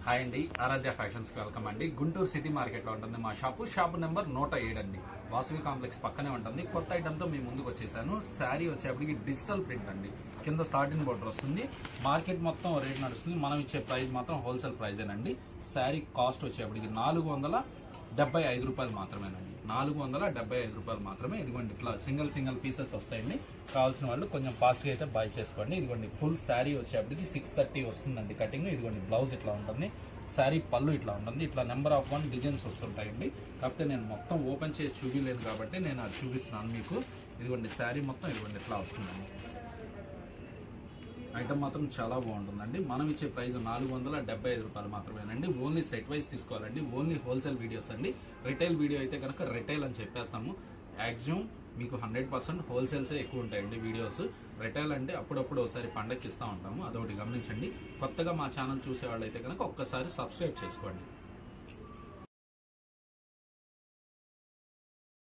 Hi అండి, ఆరాధ్య ఫ్యాషన్స్కి welcome అండి. Guntur city మార్కెట్లో ఉంటుంది మా షాపు నెంబర్ 107 అండి. వాసవి కాంప్లెక్స్ పక్కనే ఉంటుంది. కొత్త ఐటమ్తో మీ ముందుకు వచ్చేసాను. శారీ వచ్చేప్పటికి డిజిటల్ ప్రింట్ అండి. కింద సాటిన్ బోర్డర్ వస్తుంది. మార్కెట్ మొత్తం రేట్ నడుస్తుంది. మనం ఇచ్చే ప్రైస్ మాత్రం హోల్సేల్ ప్రైజేనండి. శారీ కాస్ట్ వచ్చేప్పటికి 475 రూపాయలు మాత్రమేనండి. 475 రూపాయలు మాత్రమే. ఇదిగోండి ఇట్లా సింగిల్ పీసెస్ వస్తాయండి. కావాల్సిన వాళ్ళు కొంచెం ఫాస్ట్గా అయితే బై చేసుకోండి. ఇదిగోండి ఫుల్ శారీ వచ్చేప్పటికి 630 వస్తుందండి కటింగ్. ఇదిగోండి బ్లౌజ్ ఇట్లా ఉంటుంది. శారీ పళ్ళు ఇట్లా ఉంటుంది. ఇట్లా నెంబర్ ఆఫ్ 1 డిజైన్స్ వస్తుంటాయండి. కాకపోతే నేను మొత్తం ఓపెన్ చేసి చూపించలేదు కాబట్టి నేను అది చూపిస్తున్నాను మీకు. ఇదిగోండి శారీ మొత్తం ఇదిగోండి ఇట్లా వస్తుందండి. ఐటమ్ మాత్రం చాలా బాగుంటుందండి. మనం ఇచ్చే ప్రైస్ 475 రూపాయలు మాత్రమేనండి. ఓన్లీ సెట్ వైజ్ తీసుకోవాలండి. ఓన్లీ హోల్సేల్ వీడియోస్ అండి. రిటైల్ వీడియో అయితే కనుక రిటైల్ అని చెప్పేస్తాము. మ్యాక్సిమం మీకు 100% హోల్సేల్సే ఎక్కువ ఉంటాయండి వీడియోస్. రిటైల్ అంటే అప్పుడప్పుడు ఒకసారి పండగకి ఇస్తూ ఉంటాము. అదొకటి గమనించండి. కొత్తగా మా ఛానల్ చూసే వాళ్ళు అయితే కనుక ఒక్కసారి సబ్స్క్రైబ్ చేసుకోండి.